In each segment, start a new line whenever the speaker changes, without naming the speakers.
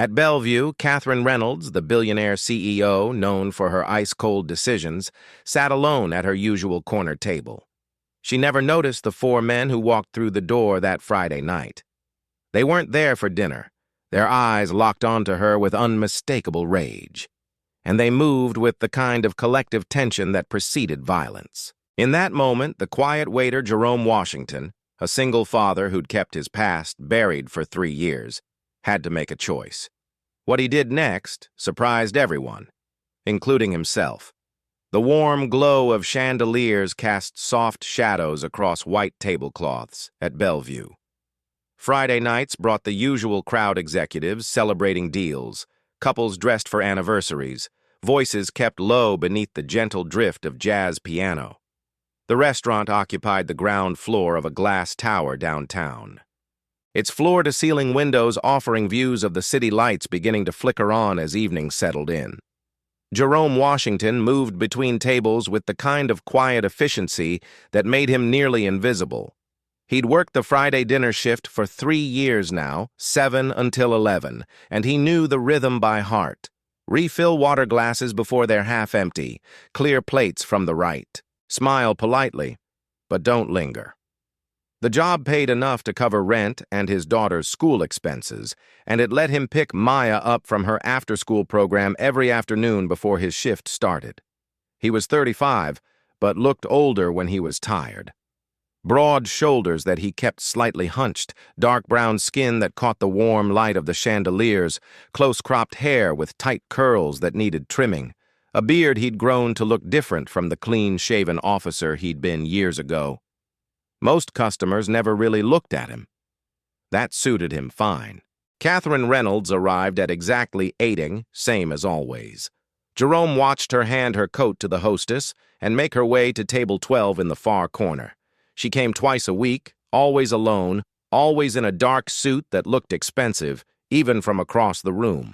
At Bellevue, Catherine Reynolds, the billionaire CEO known for her ice-cold decisions, sat alone at her usual corner table. She never noticed the four men who walked through the door that Friday night. They weren't there for dinner. Their eyes locked onto her with unmistakable rage. And they moved with the kind of collective tension that preceded violence. In that moment, the quiet waiter Jerome Washington, a single father who'd kept his past buried for 3 years, had to make a choice. What he did next surprised everyone, including himself. The warm glow of chandeliers cast soft shadows across white tablecloths at Bellevue. Friday nights brought the usual crowd executives celebrating deals, couples dressed for anniversaries, voices kept low beneath the gentle drift of jazz piano. The restaurant occupied the ground floor of a glass tower downtown, its floor-to-ceiling windows offering views of the city lights beginning to flicker on as evening settled in. Jerome Washington moved between tables with the kind of quiet efficiency that made him nearly invisible. He'd worked the Friday dinner shift for 3 years now, 7 until 11, and he knew the rhythm by heart. Refill water glasses before they're half empty, clear plates from the right. Smile politely, but don't linger. The job paid enough to cover rent and his daughter's school expenses, and it let him pick Maya up from her after-school program every afternoon before his shift started. He was 35, but looked older when he was tired. Broad shoulders that he kept slightly hunched, dark brown skin that caught the warm light of the chandeliers, close-cropped hair with tight curls that needed trimming, a beard he'd grown to look different from the clean-shaven officer he'd been years ago. Most customers never really looked at him. That suited him fine. Catherine Reynolds arrived at exactly 8, same as always. Jerome watched her hand her coat to the hostess and make her way to table 12 in the far corner. She came twice a week, always alone, always in a dark suit that looked expensive, even from across the room.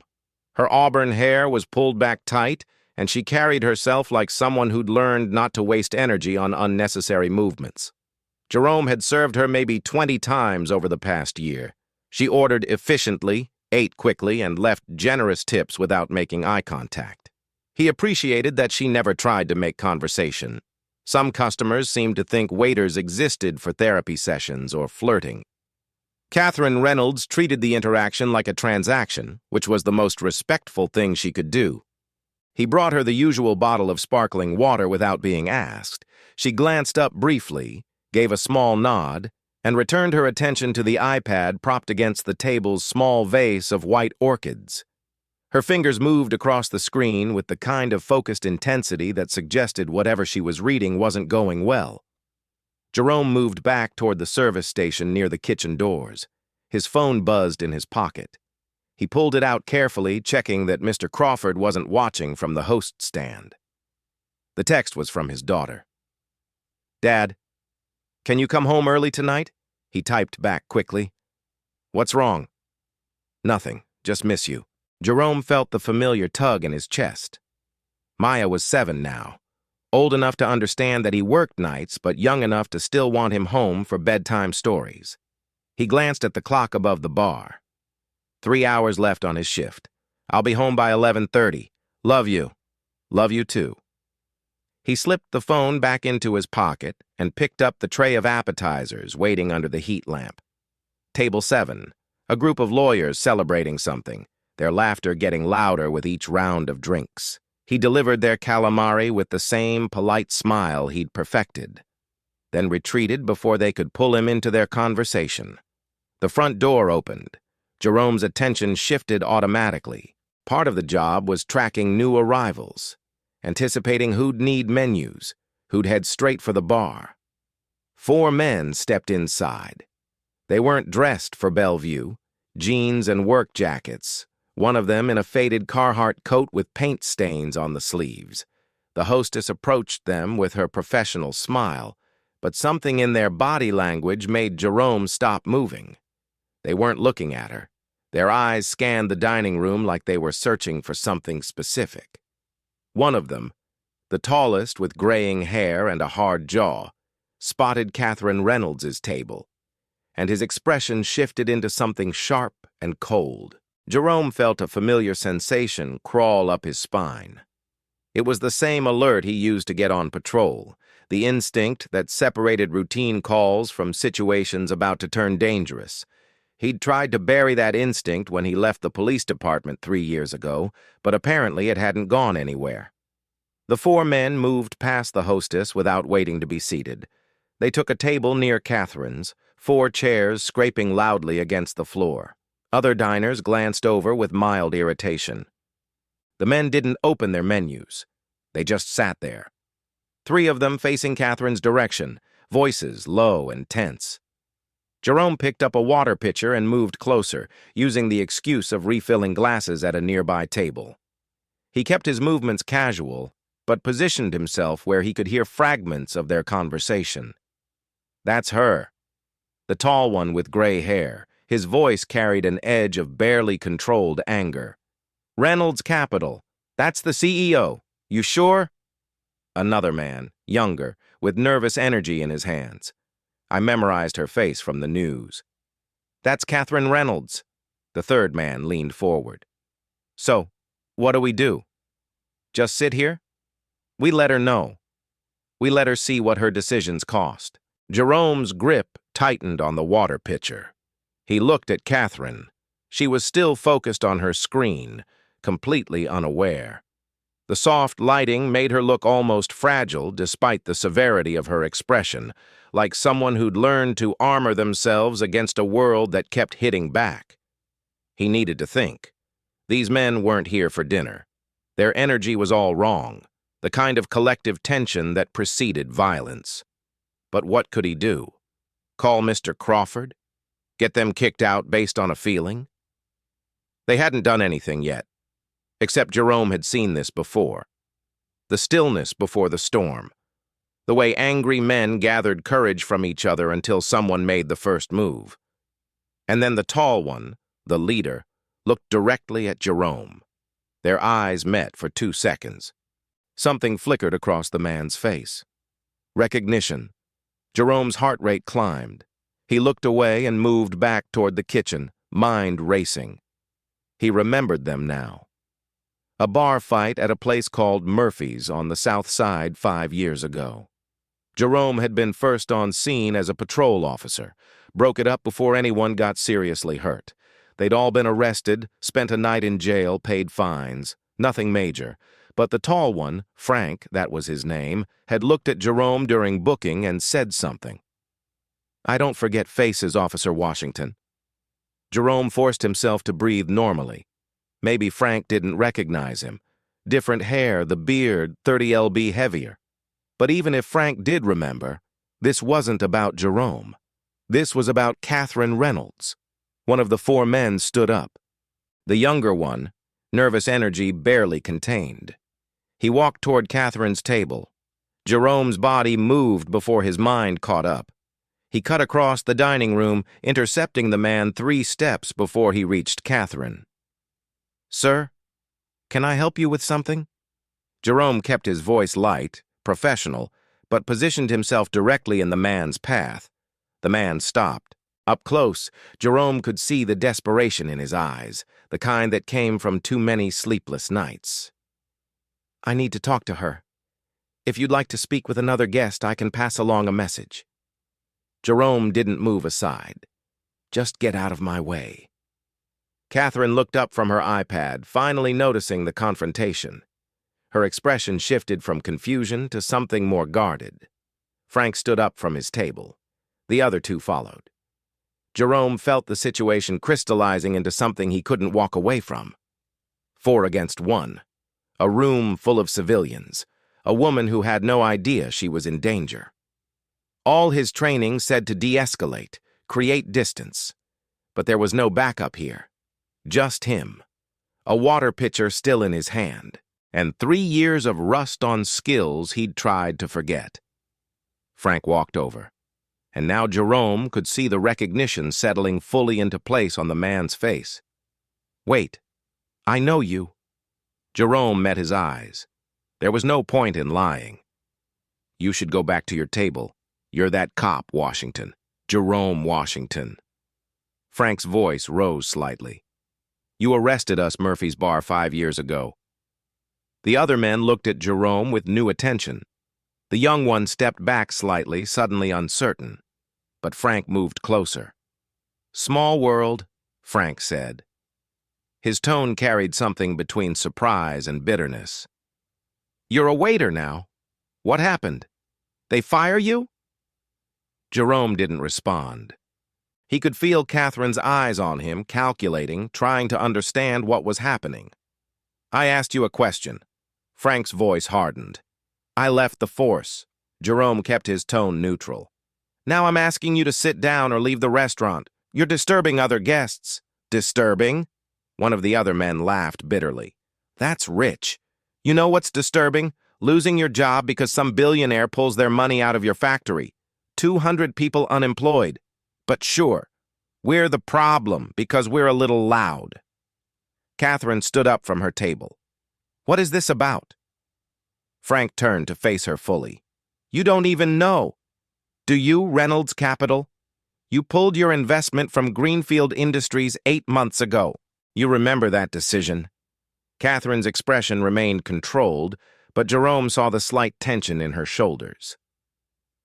Her auburn hair was pulled back tight, and she carried herself like someone who'd learned not to waste energy on unnecessary movements. Jerome had served her maybe 20 times over the past year. She ordered efficiently, ate quickly, and left generous tips without making eye contact. He appreciated that she never tried to make conversation. Some customers seemed to think waiters existed for therapy sessions or flirting. Catherine Reynolds treated the interaction like a transaction, which was the most respectful thing she could do. He brought her the usual bottle of sparkling water without being asked. She glanced up briefly, gave a small nod, and returned her attention to the iPad propped against the table's small vase of white orchids. Her fingers moved across the screen with the kind of focused intensity that suggested whatever she was reading wasn't going well. Jerome moved back toward the service station near the kitchen doors. His phone buzzed in his pocket. He pulled it out carefully, checking that Mr. Crawford wasn't watching from the host stand. The text was from his daughter. "Dad, can you come home early tonight?" He typed back quickly. "What's wrong?" "Nothing, just miss you." Jerome felt the familiar tug in his chest. Maya was 7 now, old enough to understand that he worked nights, but young enough to still want him home for bedtime stories. He glanced at the clock above the bar. 3 hours left on his shift. "I'll be home by 11:30. Love you." "Love you too." He slipped the phone back into his pocket and picked up the tray of appetizers waiting under the heat lamp. Table 7, a group of lawyers celebrating something, their laughter getting louder with each round of drinks. He delivered their calamari with the same polite smile he'd perfected, then retreated before they could pull him into their conversation. The front door opened. Jerome's attention shifted automatically. Part of the job was tracking new arrivals, anticipating who'd need menus, who'd head straight for the bar. 4 men stepped inside. They weren't dressed for Bellevue, jeans and work jackets, one of them in a faded Carhartt coat with paint stains on the sleeves. The hostess approached them with her professional smile, but something in their body language made Jerome stop moving. They weren't looking at her. Their eyes scanned the dining room like they were searching for something specific. One of them, the tallest with graying hair and a hard jaw, spotted Catherine Reynolds' table, and his expression shifted into something sharp and cold. Jerome felt a familiar sensation crawl up his spine. It was the same alert he used to get on patrol, the instinct that separated routine calls from situations about to turn dangerous. He'd tried to bury that instinct when he left the police department 3 years ago, but apparently it hadn't gone anywhere. The 4 men moved past the hostess without waiting to be seated. They took a table near Catherine's, 4 chairs scraping loudly against the floor. Other diners glanced over with mild irritation. The men didn't open their menus. They just sat there. 3 of them facing Catherine's direction, voices low and tense. Jerome picked up a water pitcher and moved closer, using the excuse of refilling glasses at a nearby table. He kept his movements casual, but positioned himself where he could hear fragments of their conversation. "That's her." The tall one with gray hair. His voice carried an edge of barely controlled anger. "Reynolds Capital. That's the CEO. You sure?" Another man, younger, with nervous energy in his hands. I memorized her face from the news. "That's Catherine Reynolds." The third man leaned forward. "So, what do we do? Just sit here?" "We let her know. We let her see what her decisions cost." Jerome's grip tightened on the water pitcher. He looked at Catherine. She was still focused on her screen, completely unaware. The soft lighting made her look almost fragile despite the severity of her expression, like someone who'd learned to armor themselves against a world that kept hitting back. He needed to think. These men weren't here for dinner. Their energy was all wrong, the kind of collective tension that preceded violence. But what could he do? Call Mr. Crawford? Get them kicked out based on a feeling? They hadn't done anything yet, except Jerome had seen this before. The stillness before the storm. The way angry men gathered courage from each other until someone made the first move. And then the tall one, the leader, looked directly at Jerome. Their eyes met for 2 seconds. Something flickered across the man's face. Recognition. Jerome's heart rate climbed. He looked away and moved back toward the kitchen, mind racing. He remembered them now. A bar fight at a place called Murphy's on the South Side 5 years ago. Jerome had been first on scene as a patrol officer, broke it up before anyone got seriously hurt. They'd all been arrested, spent a night in jail, paid fines. Nothing major. But the tall one, Frank, that was his name, had looked at Jerome during booking and said something. "I don't forget faces, Officer Washington." Jerome forced himself to breathe normally. Maybe Frank didn't recognize him. Different hair, the beard, 30 lb heavier. But even if Frank did remember, this wasn't about Jerome. This was about Catherine Reynolds. One of the 4 men stood up. The younger one, nervous energy barely contained. He walked toward Catherine's table. Jerome's body moved before his mind caught up. He cut across the dining room, intercepting the man 3 steps before he reached Catherine. "Sir, can I help you with something?" Jerome kept his voice light, professional, but positioned himself directly in the man's path. The man stopped. Up close, Jerome could see the desperation in his eyes, the kind that came from too many sleepless nights. "I need to talk to her. If you'd like to speak with another guest, I can pass along a message." Jerome didn't move aside. "Just get out of my way." Catherine looked up from her iPad, finally noticing the confrontation. Her expression shifted from confusion to something more guarded. Frank stood up from his table. The other 2 followed. Jerome felt the situation crystallizing into something he couldn't walk away from. 4 against 1. A room full of civilians. A woman who had no idea she was in danger. All his training said to de-escalate, create distance. But there was no backup here. Just him. A water pitcher still in his hand. And 3 years of rust on skills he'd tried to forget. Frank walked over. And now Jerome could see the recognition settling fully into place on the man's face. "Wait, I know you." Jerome met his eyes. There was no point in lying. "You should go back to your table. You're that cop, Washington. Jerome Washington." Frank's voice rose slightly. You arrested us, Murphy's Bar, 5 years ago. The other men looked at Jerome with new attention. The young one stepped back slightly, suddenly uncertain. But Frank moved closer. "Small world," Frank said. His tone carried something between surprise and bitterness. "You're a waiter now. What happened? They fire you?" Jerome didn't respond. He could feel Catherine's eyes on him, calculating, trying to understand what was happening. "I asked you a question." Frank's voice hardened. "I left the force." Jerome kept his tone neutral. "Now I'm asking you to sit down or leave the restaurant. You're disturbing other guests." "Disturbing?" One of the other men laughed bitterly. "That's rich. You know what's disturbing? Losing your job because some billionaire pulls their money out of your factory. 200 people unemployed. But sure, we're the problem because we're a little loud." Catherine stood up from her table. "What is this about?" Frank turned to face her fully. "You don't even know. Do you, Reynolds Capital? You pulled your investment from Greenfield Industries 8 months ago. You remember that decision." Catherine's expression remained controlled, but Jerome saw the slight tension in her shoulders.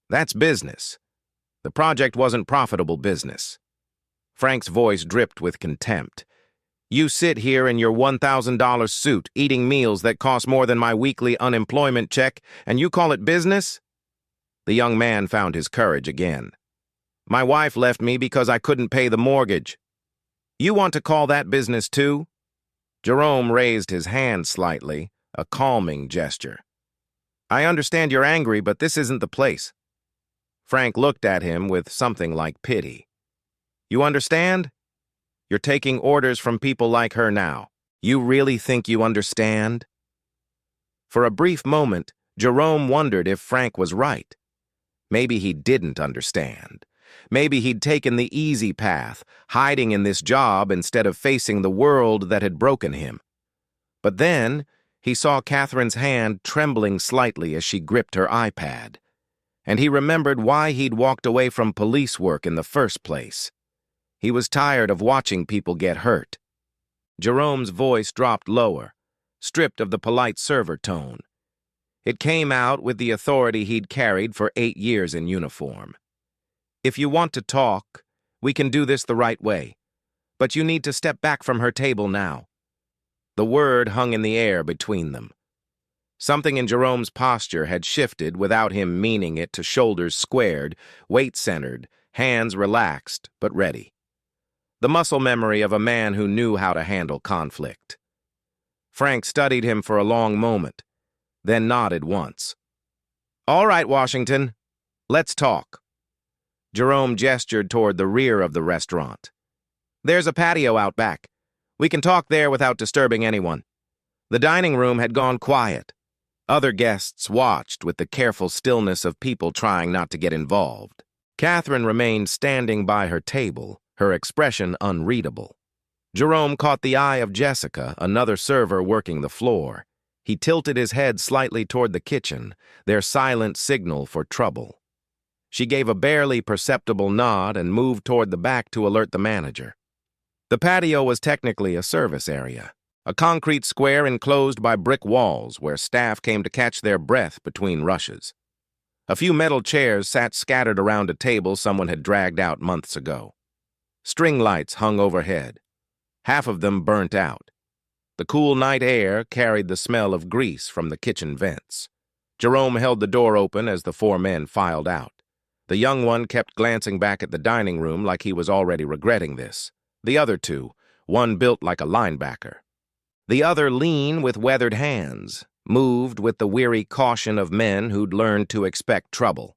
"That's business. The project wasn't profitable business." Frank's voice dripped with contempt. "You sit here in your $1,000 suit, eating meals that cost more than my weekly unemployment check, and you call it business?" The young man found his courage again. "My wife left me because I couldn't pay the mortgage. You want to call that business too?" Jerome raised his hand slightly, a calming gesture. "I understand you're angry, but this isn't the place." Frank looked at him with something like pity. "You understand? You're taking orders from people like her now. You really think you understand?" For a brief moment, Jerome wondered if Frank was right. Maybe he didn't understand. Maybe he'd taken the easy path, hiding in this job instead of facing the world that had broken him. But then, he saw Catherine's hand trembling slightly as she gripped her iPad. And he remembered why he'd walked away from police work in the first place. He was tired of watching people get hurt. Jerome's voice dropped lower, stripped of the polite server tone. It came out with the authority he'd carried for 8 years in uniform. "If you want to talk, we can do this the right way. But you need to step back from her table now." The word hung in the air between them. Something in Jerome's posture had shifted without him meaning it to shoulders squared, weight centered, hands relaxed but ready. The muscle memory of a man who knew how to handle conflict. Frank studied him for a long moment, then nodded once. "All right, Washington, let's talk." Jerome gestured toward the rear of the restaurant. "There's a patio out back. We can talk there without disturbing anyone." The dining room had gone quiet. Other guests watched with the careful stillness of people trying not to get involved. Catherine remained standing by her table, her expression unreadable. Jerome caught the eye of Jessica, another server working the floor. He tilted his head slightly toward the kitchen, their silent signal for trouble. She gave a barely perceptible nod and moved toward the back to alert the manager. The patio was technically a service area, a concrete square enclosed by brick walls where staff came to catch their breath between rushes. A few metal chairs sat scattered around a table someone had dragged out months ago. String lights hung overhead. Half of them burnt out. The cool night air carried the smell of grease from the kitchen vents. Jerome held the door open as the 4 men filed out. The young one kept glancing back at the dining room like he was already regretting this. The other 2, one built like a linebacker. The other lean with weathered hands, moved with the weary caution of men who'd learned to expect trouble.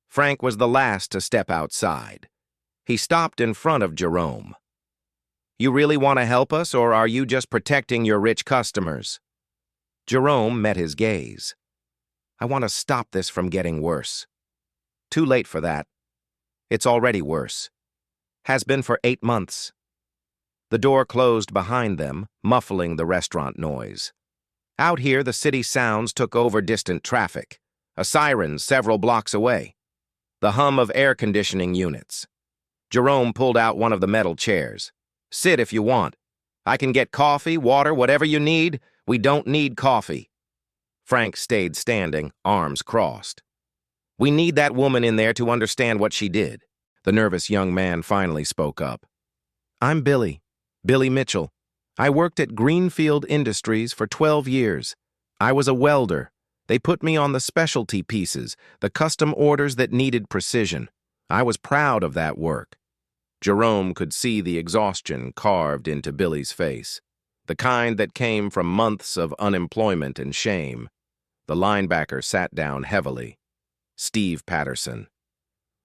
Frank was the last to step outside. He stopped in front of Jerome. "You really want to help us, or are you just protecting your rich customers?" Jerome met his gaze. "I want to stop this from getting worse." "Too late for that. It's already worse. Has been for 8 months. The door closed behind them, muffling the restaurant noise. Out here, the city sounds took over distant traffic. A siren several blocks away. The hum of air conditioning units. Jerome pulled out one of the metal chairs. "Sit if you want. I can get coffee, water, whatever you need. We don't need coffee. Frank stayed standing, arms crossed. We need that woman in there to understand what she did. The nervous young man finally spoke up. I'm Billy Mitchell. I worked at Greenfield Industries for 12 years. I was a welder. They put me on the specialty pieces, the custom orders that needed precision. I was proud of that work. Jerome could see the exhaustion carved into Billy's face, the kind that came from months of unemployment and shame. The linebacker sat down heavily. Steve Patterson.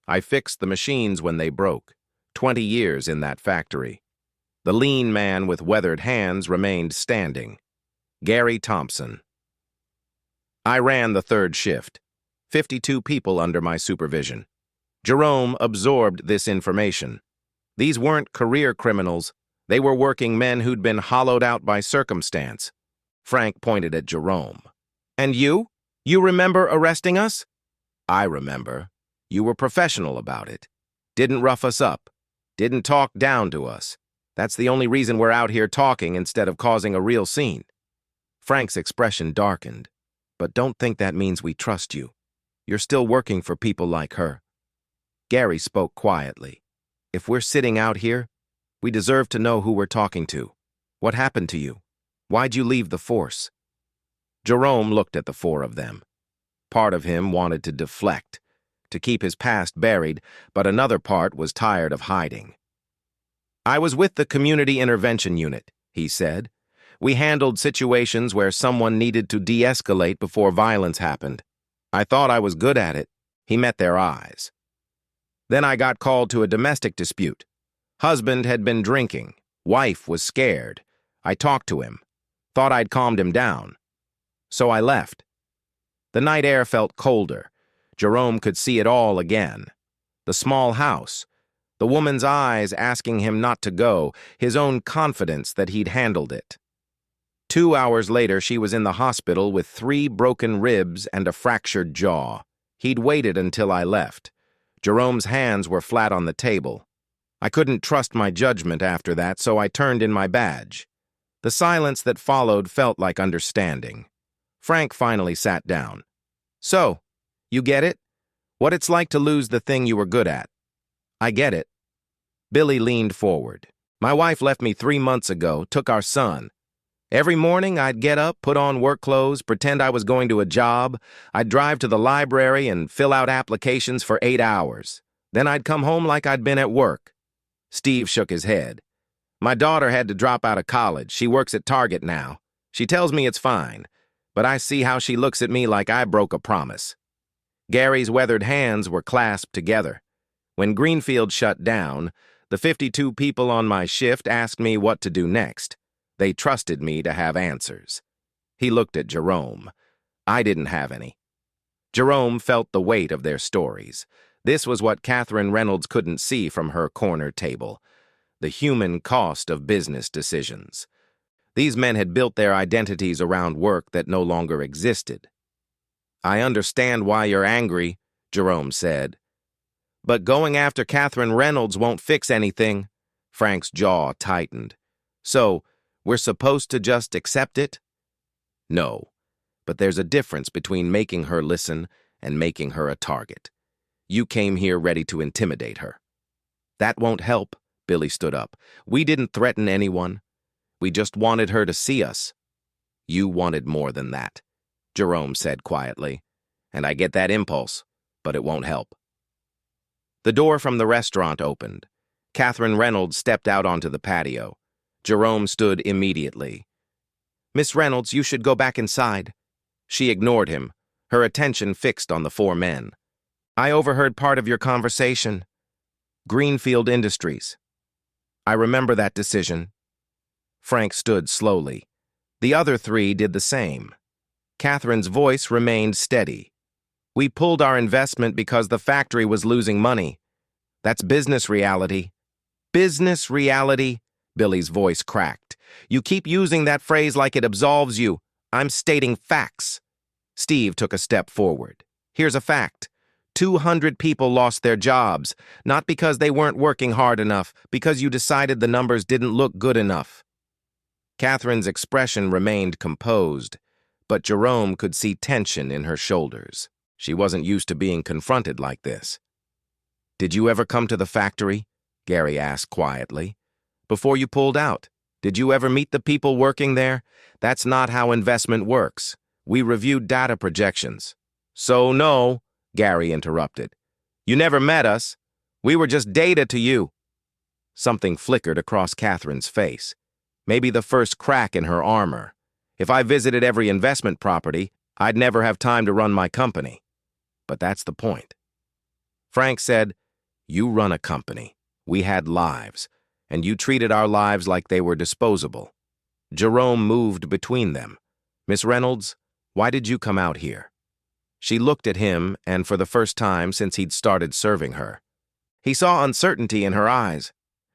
I fixed the machines when they broke. 20 years in that factory. The lean man with weathered hands remained standing. Gary Thompson. I ran the third shift. 52 people under my supervision. Jerome absorbed this information. These weren't career criminals. They were working men who'd been hollowed out by circumstance. Frank pointed at Jerome. And you? You remember arresting us? I remember. You were professional about it. Didn't rough us up. Didn't talk down to us. That's the only reason we're out here talking instead of causing a real scene. Frank's expression darkened. But don't think that means we trust you. You're still working for people like her. Gary spoke quietly. If we're sitting out here, we deserve to know who we're talking to. What happened to you? Why'd you leave the force? Jerome looked at the four of them. Part of him wanted to deflect, to keep his past buried, but another part was tired of hiding. I was with the Community Intervention Unit, he said. We handled situations where someone needed to de-escalate before violence happened. I thought I was good at it. He met their eyes. Then I got called to a domestic dispute. Husband had been drinking. Wife was scared. I talked to him. Thought I'd calmed him down. So I left. The night air felt colder. Jerome could see it all again. The small house. The woman's eyes asking him not to go. His own confidence that he'd handled it. 2 hours later, she was in the hospital with 3 broken ribs and a fractured jaw. He'd waited until I left. Jerome's hands were flat on the table. I couldn't trust my judgment after that, so I turned in my badge. The silence that followed felt like understanding. Frank finally sat down. So, you get it? What it's like to lose the thing you were good at. I get it. Billy leaned forward. My wife left me 3 months ago, took our son. Every morning I'd get up, put on work clothes, pretend I was going to a job. I'd drive to the library and fill out applications for 8 hours. Then I'd come home like I'd been at work. Steve shook his head. My daughter had to drop out of college. She works at Target now. She tells me it's fine, but I see how she looks at me like I broke a promise. Gary's weathered hands were clasped together. When Greenfield shut down, the 52 people on my shift asked me what to do next. They trusted me to have answers. He looked at Jerome. I didn't have any. Jerome felt the weight of their stories. This was what Catherine Reynolds couldn't see from her corner table. The human cost of business decisions. These men had built their identities around work that no longer existed. I understand why you're angry, Jerome said. But going after Catherine Reynolds won't fix anything. Frank's jaw tightened. So, we're supposed to just accept it? No, but there's a difference between making her listen and making her a target. You came here ready to intimidate her. That won't help, Billy stood up. We didn't threaten anyone. We just wanted her to see us. You wanted more than that, Jerome said quietly. And I get that impulse, but it won't help. The door from the restaurant opened. Catherine Reynolds stepped out onto the patio. Jerome stood immediately. Miss Reynolds, you should go back inside. She ignored him, her attention fixed on the 4 men. I overheard part of your conversation. Greenfield Industries. I remember that decision. Frank stood slowly. The other 3 did the same. Catherine's voice remained steady. We pulled our investment because the factory was losing money. That's business reality. Business reality? Billy's voice cracked. You keep using that phrase like it absolves you. I'm stating facts. Steve took a step forward. Here's a fact. 200 people lost their jobs, not because they weren't working hard enough, because you decided the numbers didn't look good enough. Catherine's expression remained composed, but Jerome could see tension in her shoulders. She wasn't used to being confronted like this. "Did you ever come to the factory?" Gary asked quietly. "Before you pulled out, did you ever meet the people working there? That's not how investment works. We reviewed data projections." "So no," Gary interrupted. "You never met us. We were just data to you." Something flickered across Catherine's face. Maybe the first crack in her armor. If I visited every investment property, I'd never have time to run my company. But that's the point. Frank said, "You run a company. We had lives, and you treated our lives like they were disposable." Jerome moved between them. "Miss Reynolds, why did you come out here?" She looked at him, and for the first time since he'd started serving her. He saw uncertainty in her eyes.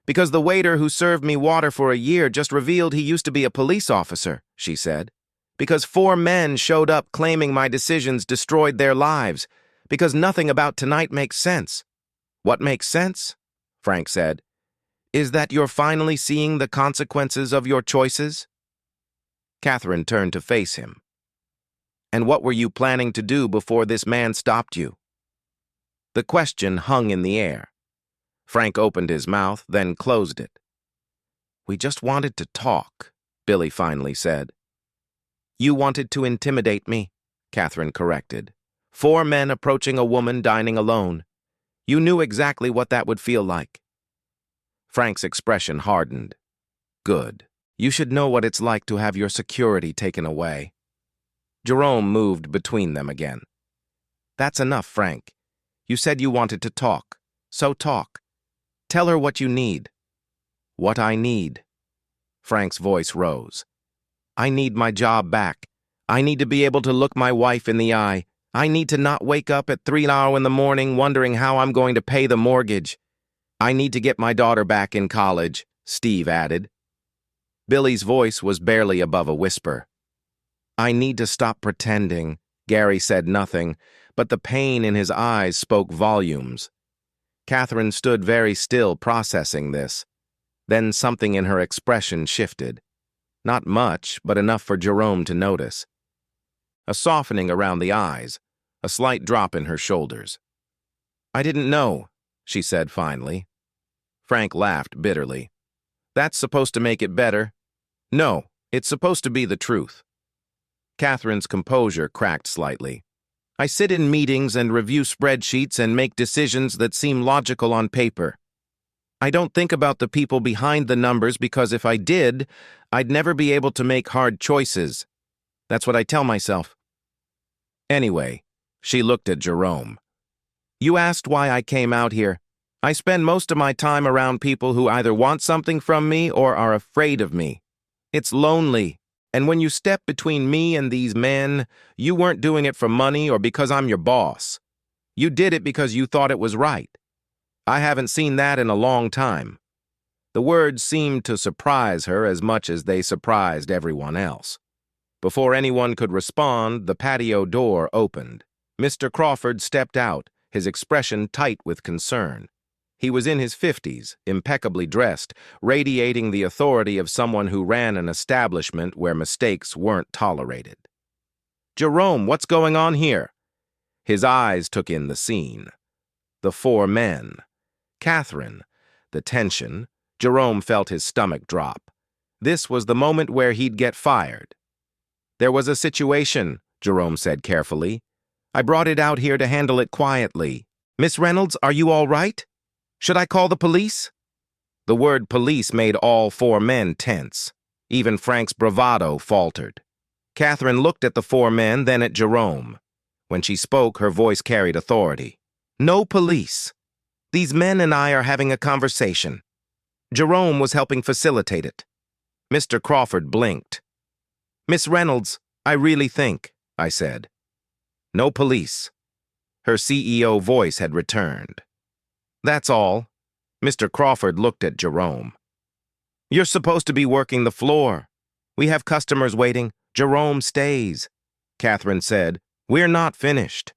"Because the waiter who served me water for a year just revealed he used to be a police officer," she said. "Because 4 men showed up claiming my decisions destroyed their lives. Because nothing about tonight makes sense." "What makes sense?" Frank said. "Is that you're finally seeing the consequences of your choices?" Catherine turned to face him. "And what were you planning to do before this man stopped you?" The question hung in the air. Frank opened his mouth, then closed it. "We just wanted to talk," Billy finally said. "You wanted to intimidate me," Catherine corrected. 4 men approaching a woman dining alone. You knew exactly what that would feel like. Frank's expression hardened. "Good. You should know what it's like to have your security taken away." Jerome moved between them again. "That's enough, Frank. You said you wanted to talk. So talk. Tell her what you need." "What I need?" Frank's voice rose. "I need my job back. I need to be able to look my wife in the eye. I need to not wake up at 3 in the morning wondering how I'm going to pay the mortgage. I need to get my daughter back in college," Steve added. Billy's voice was barely above a whisper. "I need to stop pretending." Gary said nothing, but the pain in his eyes spoke volumes. Catherine stood very still, processing this. Then something in her expression shifted. Not much, but enough for Jerome to notice. A softening around the eyes, a slight drop in her shoulders. "I didn't know," she said finally. Frank laughed bitterly. "That's supposed to make it better." "No, it's supposed to be the truth." Catherine's composure cracked slightly. "I sit in meetings and review spreadsheets and make decisions that seem logical on paper. I don't think about the people behind the numbers because if I did, I'd never be able to make hard choices. That's what I tell myself." "Anyway," she looked at Jerome. "You asked why I came out here. I spend most of my time around people who either want something from me or are afraid of me. It's lonely. And when you step between me and these men, you weren't doing it for money or because I'm your boss. You did it because you thought it was right. I haven't seen that in a long time." The words seemed to surprise her as much as they surprised everyone else. Before anyone could respond, the patio door opened. Mr. Crawford stepped out, his expression tight with concern. He was in his 50s, impeccably dressed, radiating the authority of someone who ran an establishment where mistakes weren't tolerated. "Jerome, what's going on here?" His eyes took in the scene. The 4 men. Catherine. The tension. Jerome felt his stomach drop. This was the moment where he'd get fired. "There was a situation," Jerome said carefully. "I brought it out here to handle it quietly. Miss Reynolds, are you all right? Should I call the police?" The word police made all 4 men tense. Even Frank's bravado faltered. Catherine looked at the 4 men, then at Jerome. When she spoke, her voice carried authority. "No police. These men and I are having a conversation." Jerome was helping facilitate it. Mr. Crawford blinked. "Miss Reynolds, I really think," I said. "No police." Her CEO voice had returned. "That's all." Mr. Crawford looked at Jerome. "You're supposed to be working the floor. We have customers waiting. Jerome stays." Catherine said, "We're not finished."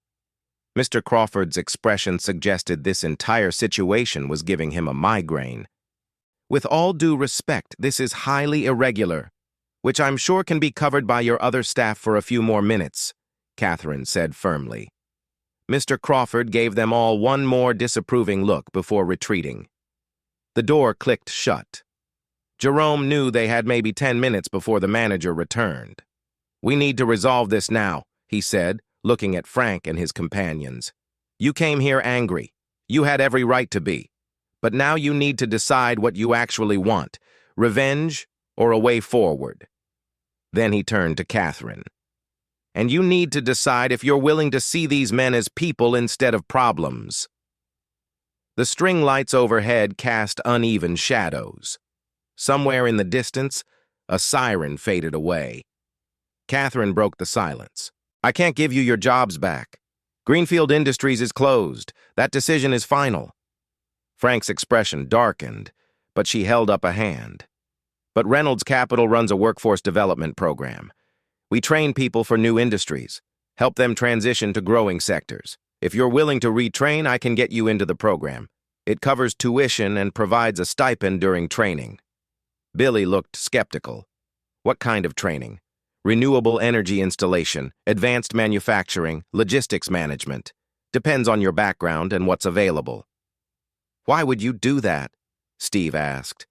Mr. Crawford's expression suggested this entire situation was giving him a migraine. "With all due respect, this is highly irregular. which I'm sure can be covered by your other staff for a few more minutes, Catherine said firmly. Mr. Crawford gave them all one more disapproving look before retreating. The door clicked shut. Jerome knew they had maybe 10 minutes before the manager returned. "We need to resolve this now," he said, looking at Frank and his companions. "You came here angry. You had every right to be. But now you need to decide what you actually want, revenge or a way forward." Then he turned to Catherine. "And you need to decide if you're willing to see these men as people instead of problems." The string lights overhead cast uneven shadows. Somewhere in the distance, a siren faded away. Catherine broke the silence. "I can't give you your jobs back. Greenfield Industries is closed. That decision is final." Frank's expression darkened, but she held up a hand. "But Reynolds Capital runs a workforce development program. We train people for new industries, help them transition to growing sectors. If you're willing to retrain, I can get you into the program. It covers tuition and provides a stipend during training." Billy looked skeptical. "What kind of training? Renewable energy installation, advanced manufacturing, logistics management. Depends on your background and what's available." "Why would you do that?" Steve asked.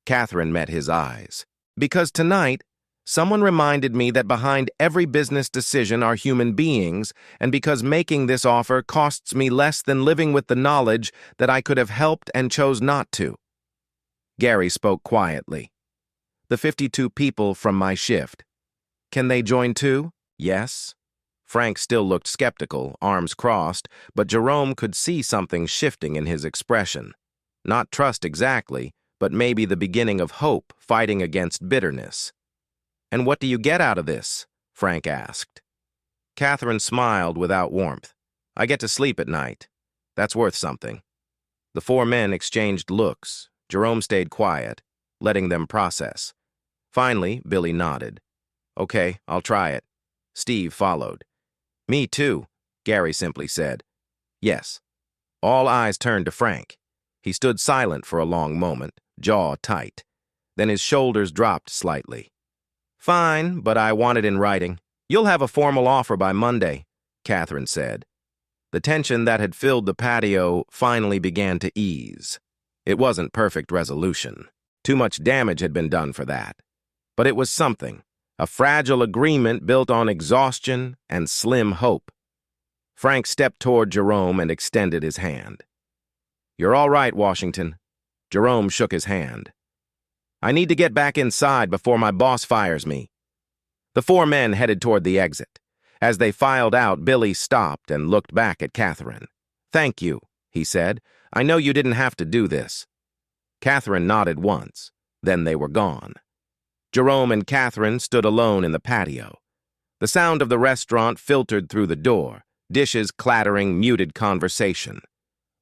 Catherine met his eyes. "Because tonight, someone reminded me that behind every business decision are human beings, and because making this offer costs me less than living with the knowledge that I could have helped and chose not to." Gary spoke quietly. "The 52 people from my shift. Can they join too?" "Yes." Frank still looked skeptical, arms crossed, but Jerome could see something shifting in his expression. Not trust exactly, but maybe the beginning of hope fighting against bitterness. "And what do you get out of this?" Frank asked. Catherine smiled without warmth. "I get to sleep at night. That's worth something." The four men exchanged looks. Jerome stayed quiet, letting them process. Finally, Billy nodded. "Okay, I'll try it." Steve followed. "Me too," Gary simply said. "Yes." All eyes turned to Frank. He stood silent for a long moment, jaw tight. Then his shoulders dropped slightly. "Fine, but I want it in writing. You'll have a formal offer by Monday," Catherine said. The tension that had filled the patio finally began to ease. It wasn't perfect resolution. Too much damage had been done for that. But it was something. A fragile agreement built on exhaustion and slim hope. Frank stepped toward Jerome and extended his hand. "You're all right, Washington." Jerome shook his hand. "I need to get back inside before my boss fires me." The four men headed toward the exit. As they filed out, Billy stopped and looked back at Catherine. "Thank you," he said. "I know you didn't have to do this." Catherine nodded once. Then they were gone. Jerome and Catherine stood alone in the patio. The sound of the restaurant filtered through the door, dishes clattering, muted conversation.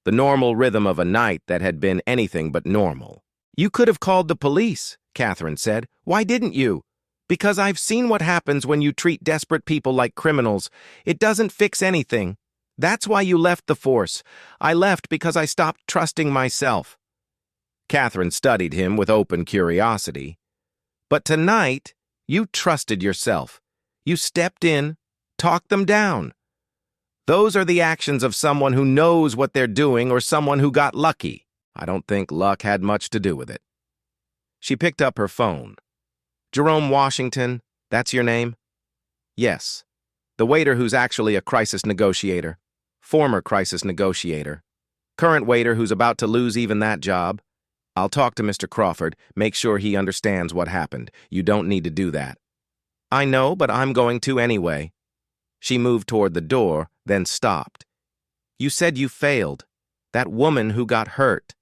The normal rhythm of a night that had been anything but normal. "You could have called the police," Catherine said. "Why didn't you?" "Because I've seen what happens when you treat desperate people like criminals. It doesn't fix anything. That's why you left the force. I left because I stopped trusting myself." Catherine studied him with open curiosity. "But tonight, you trusted yourself. You stepped in, talked them down. Those are the actions of someone who knows what they're doing or someone who got lucky. I don't think luck had much to do with it." She picked up her phone. "Jerome Washington, that's your name?" "Yes." "The waiter who's actually a crisis negotiator. Former crisis negotiator. Current waiter who's about to lose even that job. I'll talk to Mr. Crawford, make sure he understands what happened. You don't need to do that." "I know, but I'm going to anyway." She moved toward the door, then stopped. "You said you failed. That woman who got hurt.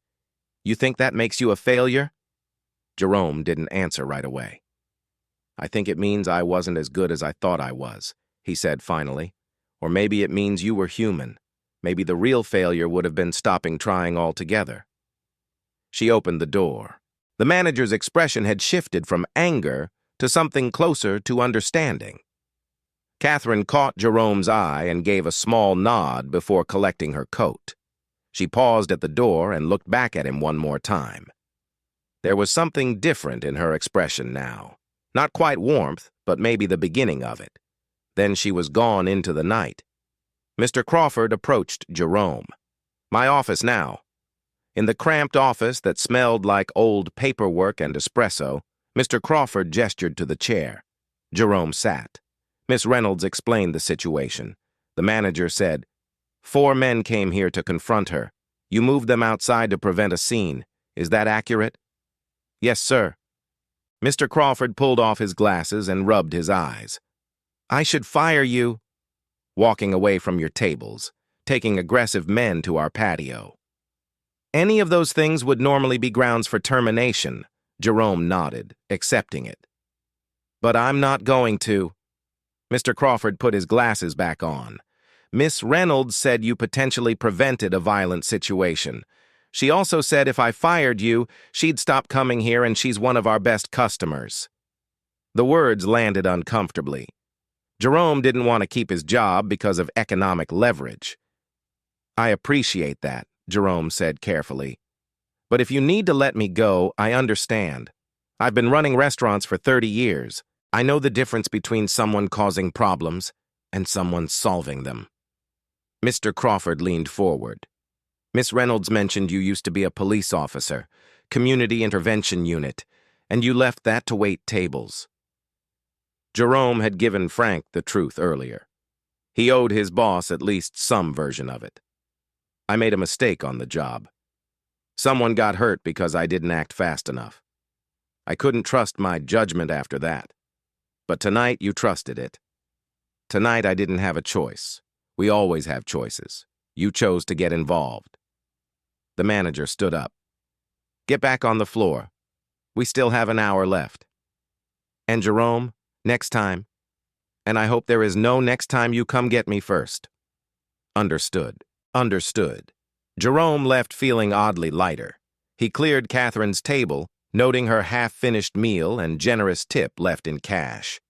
You think that makes you a failure?" Jerome didn't answer right away. "I think it means I wasn't as good as I thought I was," he said finally. "Or maybe it means you were human. Maybe the real failure would have been stopping trying altogether." She opened the door. The manager's expression had shifted from anger to something closer to understanding. Catherine caught Jerome's eye and gave a small nod before collecting her coat. She paused at the door and looked back at him one more time. There was something different in her expression now. Not quite warmth, but maybe the beginning of it. Then she was gone into the night. Mr. Crawford approached Jerome. "My office now." In the cramped office that smelled like old paperwork and espresso, Mr. Crawford gestured to the chair. Jerome sat. Miss Reynolds explained the situation. The manager said, "4 men came here to confront her. You moved them outside to prevent a scene. Is that accurate?" "Yes, sir." Mr. Crawford pulled off his glasses and rubbed his eyes. "I should fire you." "Walking away from your tables, taking aggressive men to our patio." "Any of those things would normally be grounds for termination." Jerome nodded, accepting it. "But I'm not going to." Mr. Crawford put his glasses back on. "Miss Reynolds said you potentially prevented a violent situation. She also said if I fired you, she'd stop coming here and she's one of our best customers." The words landed uncomfortably. Jerome didn't want to keep his job because of economic leverage. "I appreciate that," Jerome said carefully. "But if you need to let me go, I understand. I've been running restaurants for 30 years. I know the difference between someone causing problems and someone solving them." Mr. Crawford leaned forward. "Miss Reynolds mentioned you used to be a police officer, community intervention unit, and you left that to wait tables." Jerome had given Frank the truth earlier. He owed his boss at least some version of it. "I made a mistake on the job. Someone got hurt because I didn't act fast enough. I couldn't trust my judgment after that. But tonight you trusted it. Tonight I didn't have a choice. We always have choices. You chose to get involved." The manager stood up. "Get back on the floor. We still have an hour left. And Jerome, next time. And I hope there is no next time you come get me first." "Understood." "Understood." Jerome left feeling oddly lighter. He cleared Catherine's table, noting her half-finished meal and generous tip left in cash.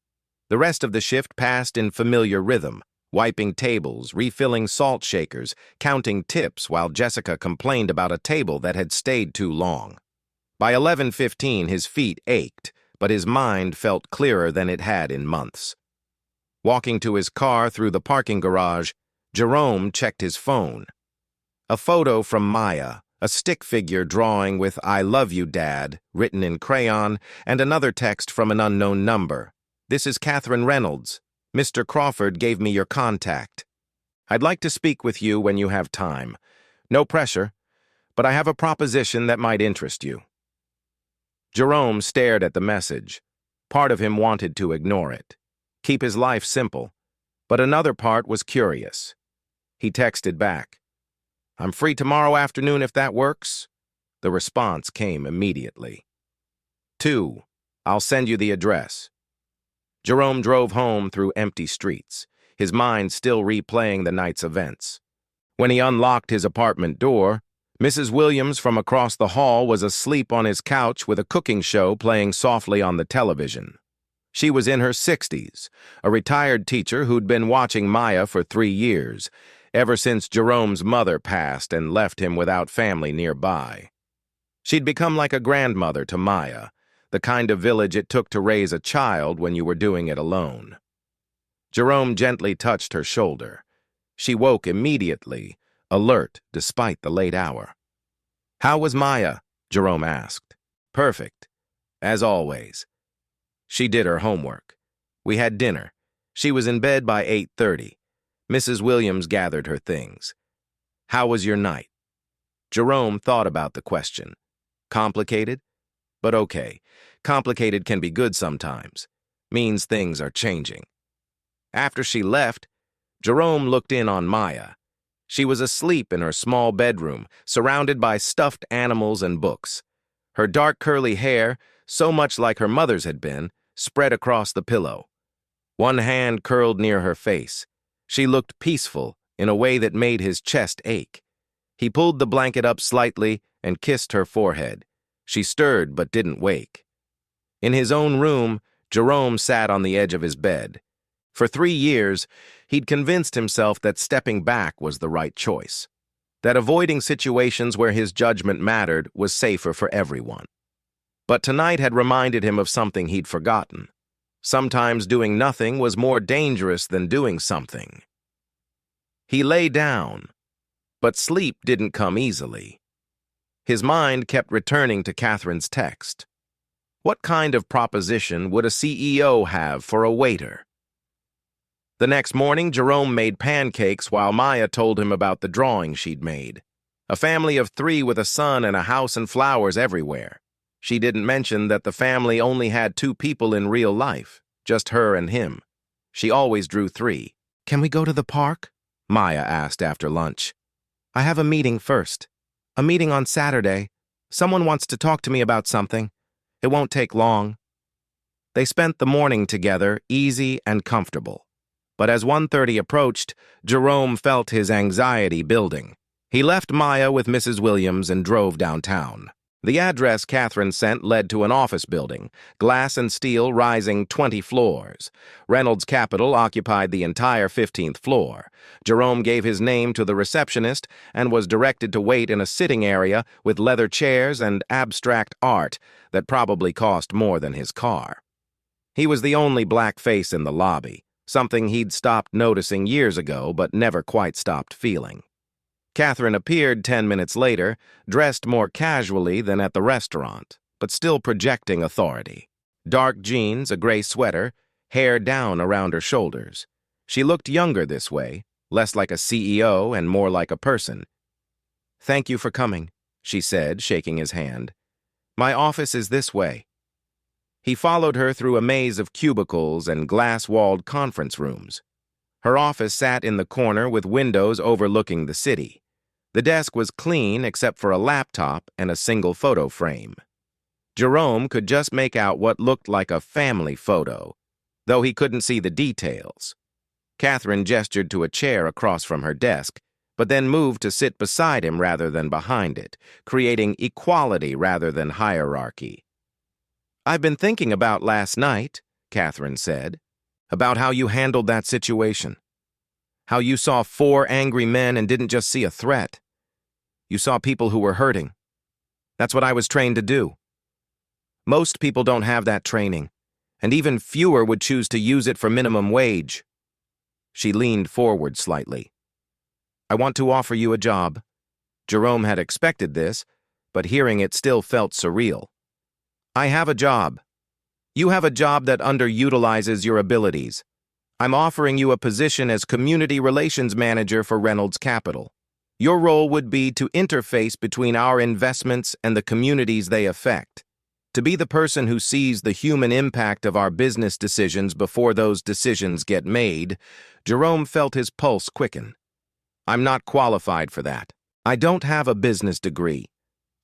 The rest of the shift passed in familiar rhythm, wiping tables, refilling salt shakers, counting tips while Jessica complained about a table that had stayed too long. By 11:15, his feet ached, but his mind felt clearer than it had in months. Walking to his car through the parking garage, Jerome checked his phone. A photo from Maya, a stick figure drawing with "I love you, Dad" written in crayon, and another text from an unknown number. "This is Catherine Reynolds. Mr. Crawford gave me your contact. I'd like to speak with you when you have time. No pressure, but I have a proposition that might interest you." Jerome stared at the message. Part of him wanted to ignore it, keep his life simple, but another part was curious. He texted back, "I'm free tomorrow afternoon if that works." The response came immediately. 2. I'll send you the address. Jerome drove home through empty streets, his mind still replaying the night's events. When he unlocked his apartment door, Mrs. Williams from across the hall was asleep on his couch with a cooking show playing softly on the television. She was in her 60s, a retired teacher who'd been watching Maya for 3 years, ever since Jerome's mother passed and left him without family nearby. She'd become like a grandmother to Maya, the kind of village it took to raise a child when you were doing it alone. Jerome gently touched her shoulder. She woke immediately, alert despite the late hour. "How was Maya?" Jerome asked. "Perfect, as always." She did her homework. We had dinner. She was in bed by 8:30. Mrs. Williams gathered her things. "How was your night?" Jerome thought about the question. Complicated? But okay, complicated can be good sometimes. Means things are changing. After she left, Jerome looked in on Maya. She was asleep in her small bedroom, surrounded by stuffed animals and books. Her dark curly hair, so much like her mother's had been, spread across the pillow. One hand curled near her face. She looked peaceful in a way that made his chest ache. He pulled the blanket up slightly and kissed her forehead. She stirred but didn't wake. In his own room, Jerome sat on the edge of his bed. For 3 years, he'd convinced himself that stepping back was the right choice, that avoiding situations where his judgment mattered was safer for everyone. But tonight had reminded him of something he'd forgotten. Sometimes doing nothing was more dangerous than doing something. He lay down, but sleep didn't come easily. His mind kept returning to Catherine's text. What kind of proposition would a CEO have for a waiter? The next morning, Jerome made pancakes while Maya told him about the drawing she'd made. A family of 3 with a son and a house and flowers everywhere. She didn't mention that the family only had 2 people in real life, just her and him. She always drew 3. "Can we go to the park?" Maya asked after lunch. "I have a meeting first. A meeting on Saturday. Someone wants to talk to me about something. It won't take long." They spent the morning together, easy and comfortable. But as 1:30 approached, Jerome felt his anxiety building. He left Maya with Mrs. Williams and drove downtown. The address Catherine sent led to an office building, glass and steel rising 20 floors. Reynolds Capital occupied the entire 15th floor. Jerome gave his name to the receptionist and was directed to wait in a sitting area with leather chairs and abstract art that probably cost more than his car. He was the only black face in the lobby, something he'd stopped noticing years ago but never quite stopped feeling. Catherine appeared 10 minutes later, dressed more casually than at the restaurant, but still projecting authority. Dark jeans, a gray sweater, hair down around her shoulders. She looked younger this way, less like a CEO and more like a person. "Thank you for coming," she said, shaking his hand. "My office is this way." He followed her through a maze of cubicles and glass-walled conference rooms. Her office sat in the corner with windows overlooking the city. The desk was clean except for a laptop and a single photo frame. Jerome could just make out what looked like a family photo, though he couldn't see the details. Catherine gestured to a chair across from her desk, but then moved to sit beside him rather than behind it, creating equality rather than hierarchy. "I've been thinking about last night," Catherine said, "about how you handled that situation. How you saw 4 angry men and didn't just see a threat. You saw people who were hurting. That's what I was trained to do. Most people don't have that training, and even fewer would choose to use it for minimum wage." She leaned forward slightly. "I want to offer you a job." Jerome had expected this, but hearing it still felt surreal. "I have a job. You have a job that underutilizes your abilities. I'm offering you a position as Community Relations Manager for Reynolds Capital. Your role would be to interface between our investments and the communities they affect, to be the person who sees the human impact of our business decisions before those decisions get made." Jerome felt his pulse quicken. "I'm not qualified for that. I don't have a business degree.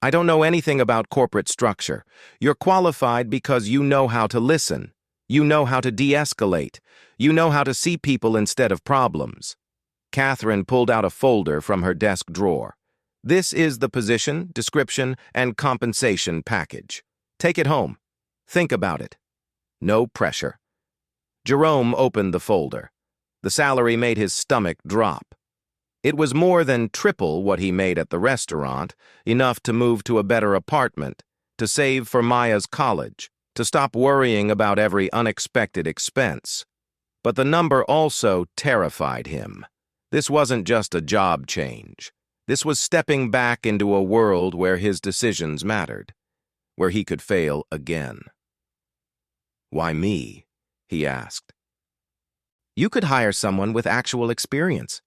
I don't know anything about corporate structure. You're qualified because you know how to listen. You know how to de-escalate. You know how to see people instead of problems." Catherine pulled out a folder from her desk drawer. "This is the position, description, and compensation package. Take it home. Think about it. No pressure." Jerome opened the folder. The salary made his stomach drop. It was more than triple what he made at the restaurant, enough to move to a better apartment, to save for Maya's college, to stop worrying about every unexpected expense. But the number also terrified him. This wasn't just a job change. This was stepping back into a world where his decisions mattered, where he could fail again. "Why me?" he asked. "You could hire someone with actual experience.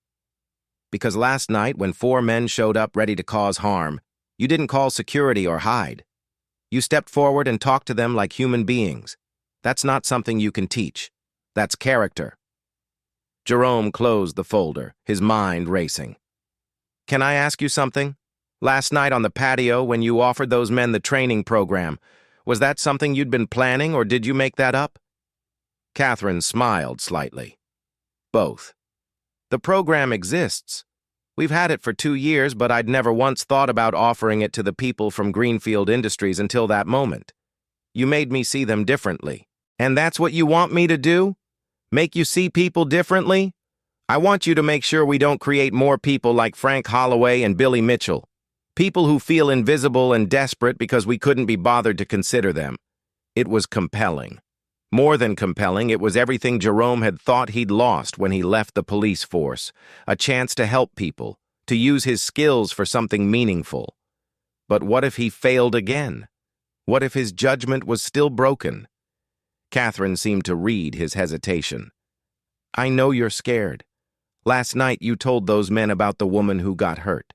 Because last night, when 4 men showed up ready to cause harm, you didn't call security or hide. You stepped forward and talked to them like human beings. That's not something you can teach. That's character." Jerome closed the folder, his mind racing. "Can I ask you something? Last night on the patio, when you offered those men the training program, was that something you'd been planning, or did you make that up?" Catherine smiled slightly. "Both. The program exists. We've had it for 2 years, but I'd never once thought about offering it to the people from Greenfield Industries until that moment. You made me see them differently. And that's what you want me to do? Make you see people differently? I want you to make sure we don't create more people like Frank Holloway and Billy Mitchell. People who feel invisible and desperate because we couldn't be bothered to consider them. It was compelling. More than compelling, it was everything Jerome had thought he'd lost when he left the police force. A chance to help people, to use his skills for something meaningful. But what if he failed again? What if his judgment was still broken? Catherine seemed to read his hesitation. I know you're scared. Last night you told those men about the woman who got hurt.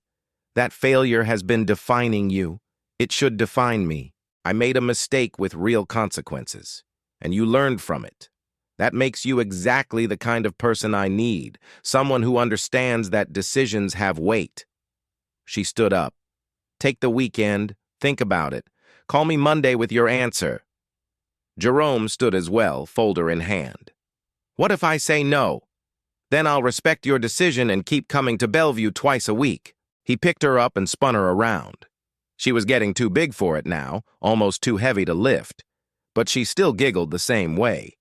That failure has been defining you. It should define me. I made a mistake with real consequences, and you learned from it. That makes you exactly the kind of person I need, someone who understands that decisions have weight. She stood up. Take the weekend, think about it. Call me Monday with your answer. Jerome stood as well, folder in hand. What if I say no? Then I'll respect your decision and keep coming to Bellevue twice a week. He picked her up and spun her around. She was getting too big for it now, almost too heavy to lift. But she still giggled the same way.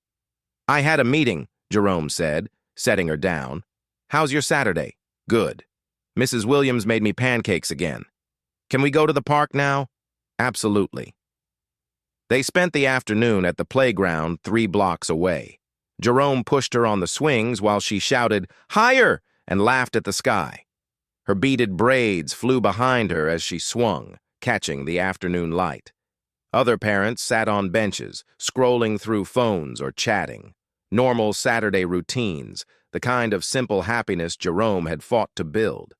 I had a meeting, Jerome said, setting her down. How's your Saturday? Good. Mrs. Williams made me pancakes again. Can we go to the park now? Absolutely. They spent the afternoon at the playground 3 blocks away. Jerome pushed her on the swings while she shouted, "Higher!" and laughed at the sky. Her beaded braids flew behind her as she swung, catching the afternoon light. Other parents sat on benches, scrolling through phones or chatting. Normal Saturday routines, the kind of simple happiness Jerome had fought to build.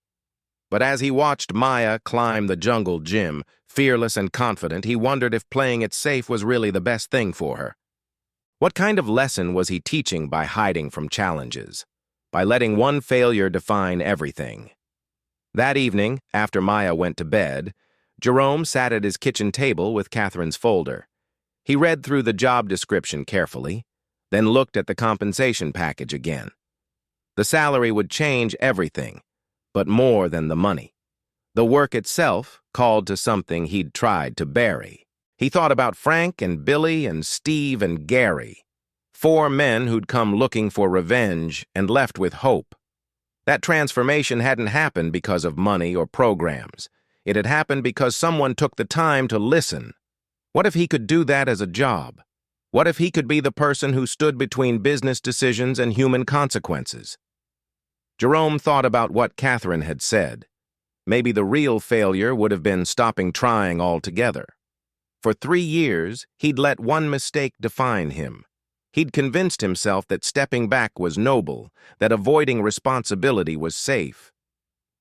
But as he watched Maya climb the jungle gym, fearless and confident, he wondered if playing it safe was really the best thing for her. What kind of lesson was he teaching by hiding from challenges? By letting one failure define everything? That evening, after Maya went to bed, Jerome sat at his kitchen table with Catherine's folder. He read through the job description carefully, then looked at the compensation package again. The salary would change everything, but more than the money. The work itself called to something he'd tried to bury. He thought about Frank and Billy and Steve and Gary, 4 men who'd come looking for revenge and left with hope. That transformation hadn't happened because of money or programs. It had happened because someone took the time to listen. What if he could do that as a job? What if he could be the person who stood between business decisions and human consequences? Jerome thought about what Catherine had said. Maybe the real failure would have been stopping trying altogether. For 3 years, he'd let one mistake define him. He'd convinced himself that stepping back was noble, that avoiding responsibility was safe.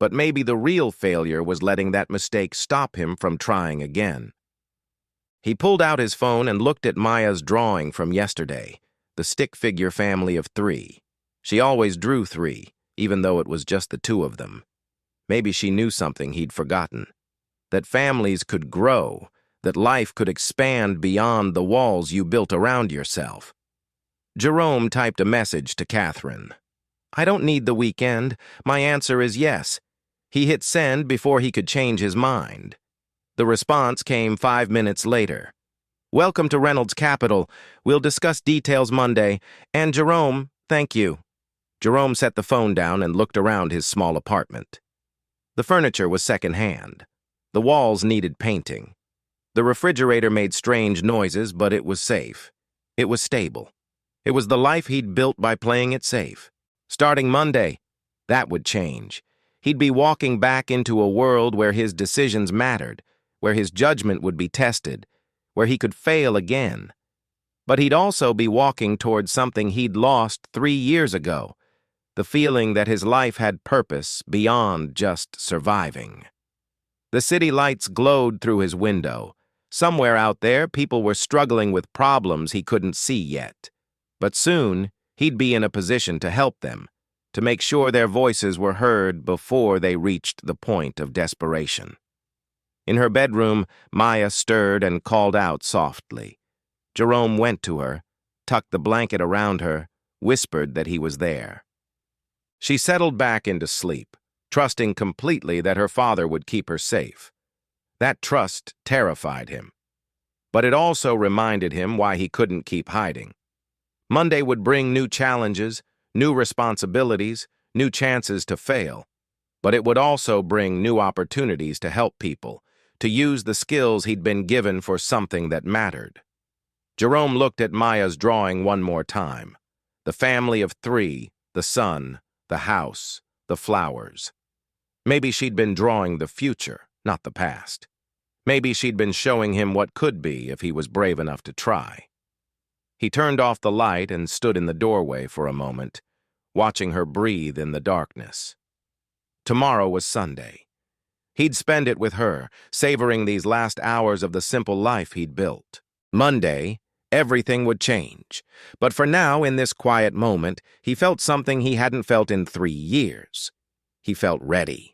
But maybe the real failure was letting that mistake stop him from trying again. He pulled out his phone and looked at Maya's drawing from yesterday, the stick figure family of 3. She always drew 3, even though it was just the 2 of them. Maybe she knew something he'd forgotten. That families could grow, that life could expand beyond the walls you built around yourself. Jerome typed a message to Catherine. I don't need the weekend. My answer is yes. He hit send before he could change his mind. The response came 5 minutes later. Welcome to Reynolds Capital. We'll discuss details Monday. And Jerome, thank you. Jerome set the phone down and looked around his small apartment. The furniture was secondhand. The walls needed painting. The refrigerator made strange noises, but it was safe. It was stable. It was the life he'd built by playing it safe. Starting Monday, that would change. He'd be walking back into a world where his decisions mattered, where his judgment would be tested, where he could fail again. But he'd also be walking towards something he'd lost 3 years ago, the feeling that his life had purpose beyond just surviving. The city lights glowed through his window. Somewhere out there, people were struggling with problems he couldn't see yet. But soon, he'd be in a position to help them, to make sure their voices were heard before they reached the point of desperation. In her bedroom, Maya stirred and called out softly. Jerome went to her, tucked the blanket around her, whispered that he was there. She settled back into sleep, trusting completely that her father would keep her safe. That trust terrified him. But it also reminded him why he couldn't keep hiding. Monday would bring new challenges, new responsibilities, new chances to fail. but it would also bring new opportunities to help people, to use the skills he'd been given for something that mattered. Jerome looked at Maya's drawing one more time. The family of three, the sun, the house, the flowers. Maybe she'd been drawing the future, not the past. Maybe she'd been showing him what could be if he was brave enough to try. He turned off the light and stood in the doorway for a moment, watching her breathe in the darkness. Tomorrow was Sunday. He'd spend it with her, savoring these last hours of the simple life he'd built. Monday, everything would change. But for now, in this quiet moment, he felt something he hadn't felt in 3 years. He felt ready.